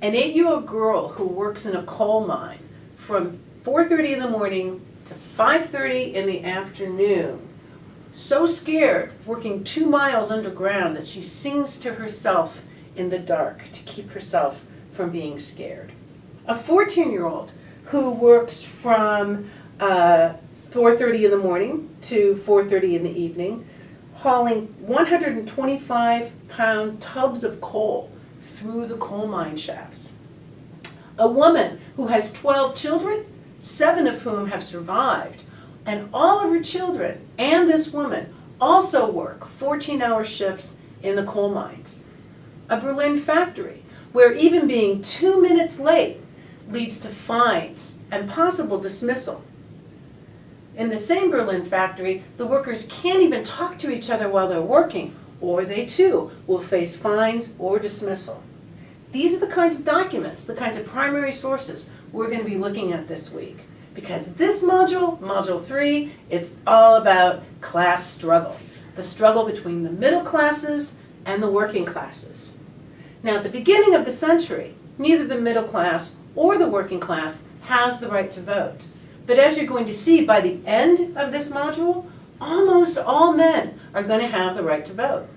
An 8-year-old girl who works in a coal mine from 4:30 in the morning to 5:30 in the afternoon, so scared, working 2 miles underground, that she sings to herself in the dark to keep herself from being scared. A 14-year-old who works from 4:30 in the morning to 4:30 in the evening, hauling 125-pound tubs of coal through the coal mine shafts. A woman who has 12 children, 7 of whom have survived, and all of her children and this woman also work 14-hour shifts in the coal mines. A Berlin factory where even being 2 minutes late leads to fines and possible dismissal. In the same Berlin factory, the workers can't even talk to each other while they're working, or they too will face fines or dismissal. These are the kinds of documents, the kinds of primary sources we're going to be looking at this week. Because this module, Module 3, it's all about class struggle. The struggle between the middle classes and the working classes. Now, at the beginning of the century, neither the middle class or the working class has the right to vote. But as you're going to see by the end of this module, almost all men are going to have the right to vote.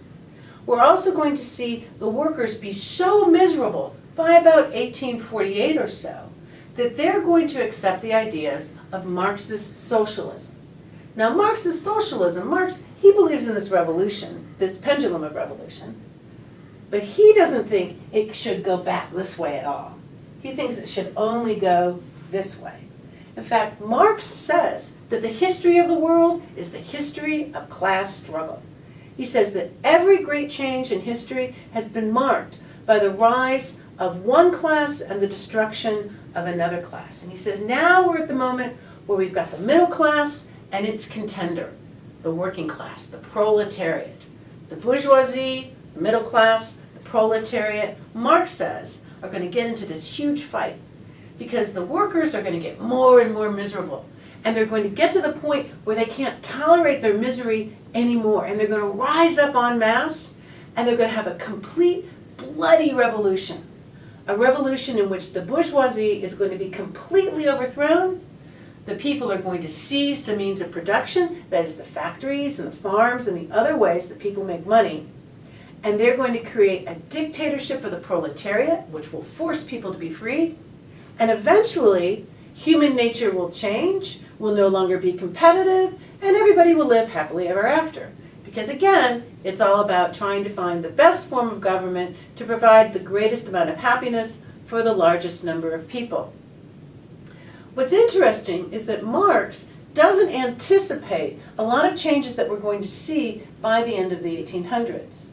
We're also going to see the workers be so miserable by about 1848 or so that they're going to accept the ideas of Marxist socialism. Now, Marxist socialism, Marx, he believes in this revolution, this pendulum of revolution, but he doesn't think it should go back this way at all. He thinks it should only go this way. In fact, Marx says that the history of the world is the history of class struggle. He says that every great change in history has been marked by the rise of one class and the destruction of another class. And he says now we're at the moment where we've got the middle class and its contender, the working class, the proletariat. The bourgeoisie, the middle class, the proletariat, Marx says, are going to get into this huge fight because the workers are going to get more and more miserable. And they're going to get to the point where they can't tolerate their misery anymore. And they're going to rise up en masse, and they're going to have a complete bloody revolution. A revolution in which the bourgeoisie is going to be completely overthrown. The people are going to seize the means of production, that is the factories and the farms and the other ways that people make money. And they're going to create a dictatorship of the proletariat, which will force people to be free. And eventually, human nature will change, will no longer be competitive, and everybody will live happily ever after. Because again, it's all about trying to find the best form of government to provide the greatest amount of happiness for the largest number of people. What's interesting is that Marx doesn't anticipate a lot of changes that we're going to see by the end of the 1800s.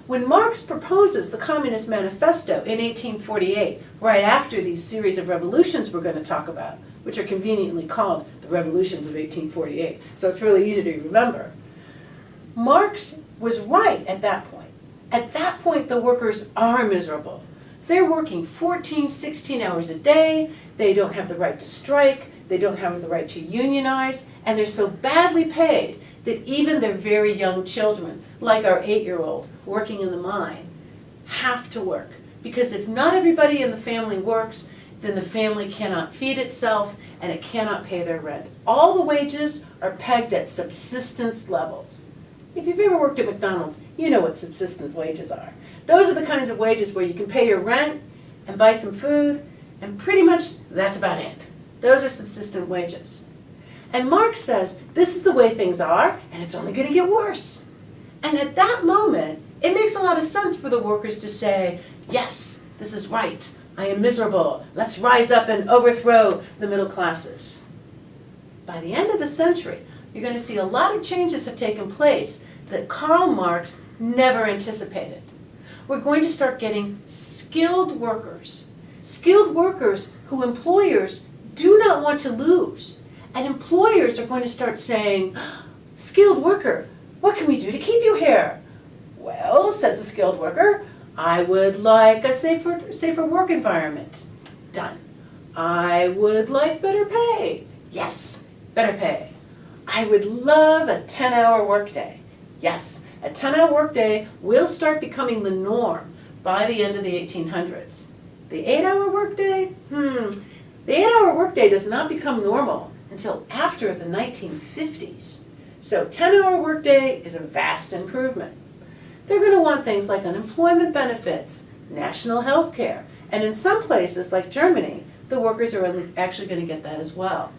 When Marx proposes the Communist Manifesto in 1848, right after these series of revolutions we're going to talk about, which are conveniently called the revolutions of 1848, so it's really easy to remember, Marx was right at that point. At that point, the workers are miserable. They're working 14, 16 hours a day, they don't have the right to strike, they don't have the right to unionize, and they're so badly paid that even their very young children, like our 8-year-old working in the mine, have to work. Because if not everybody in the family works, then the family cannot feed itself and it cannot pay their rent. All the wages are pegged at subsistence levels. If you've ever worked at McDonald's, you know what subsistence wages are. Those are the kinds of wages where you can pay your rent and buy some food, and pretty much that's about it. Those are subsistence wages. And Marx says, this is the way things are, and it's only going to get worse. And at that moment, it makes a lot of sense for the workers to say, yes, this is right. I am miserable. Let's rise up and overthrow the middle classes. By the end of the century, you're going to see a lot of changes have taken place that Karl Marx never anticipated. We're going to start getting skilled workers who employers do not want to lose. And employers are going to start saying, skilled worker, what can we do to keep you here? Well, says the skilled worker, I would like a safer work environment. Done. I would like better pay. Yes, better pay. I would love a 10-hour workday. Yes, a 10-hour workday will start becoming the norm by the end of the 1800s. The 8-hour workday? The 8-hour workday does not become normal until after the 1950s. So 10-hour workday is a vast improvement. They're going to want things like unemployment benefits, national health care, and in some places like Germany, the workers are actually going to get that as well.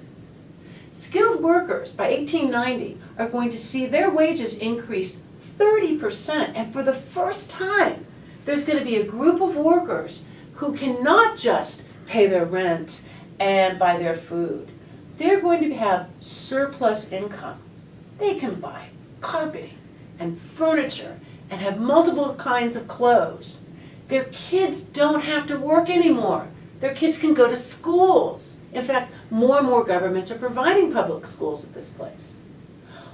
Skilled workers by 1890 are going to see their wages increase 30%, and for the first time, there's going to be a group of workers who can not just pay their rent and buy their food. They're going to have surplus income. They can buy carpeting and furniture and have multiple kinds of clothes. Their kids don't have to work anymore. Their kids can go to schools. In fact, more and more governments are providing public schools at this place.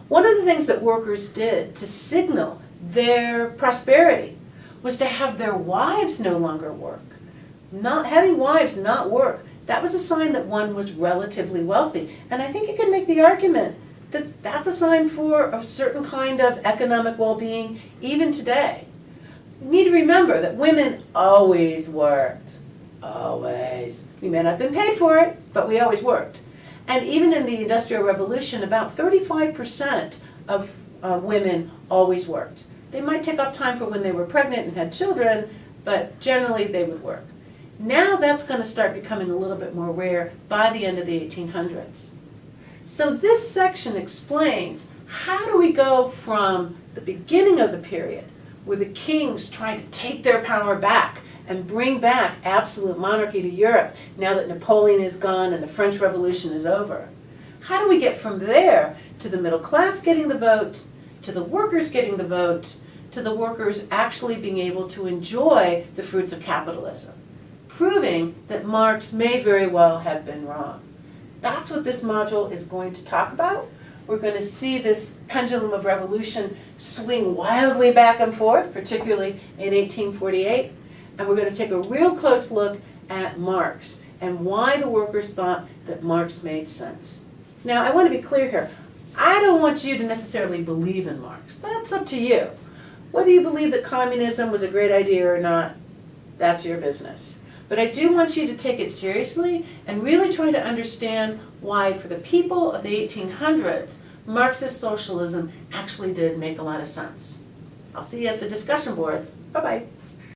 One of the things that workers did to signal their prosperity was to have their wives no longer work. Not having wives not work, that was a sign that one was relatively wealthy. And I think you can make the argument that that's a sign for a certain kind of economic well-being even today. You need to remember that women always worked. Always. We may not have been paid for it, but we always worked. And even in the Industrial Revolution, about 35% of women always worked. They might take off time for when they were pregnant and had children, but generally they would work. Now that's going to start becoming a little bit more rare by the end of the 1800s. So this section explains how do we go from the beginning of the period where the kings tried to take their power back and bring back absolute monarchy to Europe now that Napoleon is gone and the French Revolution is over. How do we get from there to the middle class getting the vote, to the workers getting the vote, to the workers actually being able to enjoy the fruits of capitalism, proving that Marx may very well have been wrong. That's what this module is going to talk about. We're going to see this pendulum of revolution swing wildly back and forth, particularly in 1848. And we're going to take a real close look at Marx and why the workers thought that Marx made sense. Now, I want to be clear here. I don't want you to necessarily believe in Marx. That's up to you. Whether you believe that communism was a great idea or not, that's your business. But I do want you to take it seriously and really try to understand why, for the people of the 1800s, Marxist socialism actually did make a lot of sense. I'll see you at the discussion boards. Bye-bye.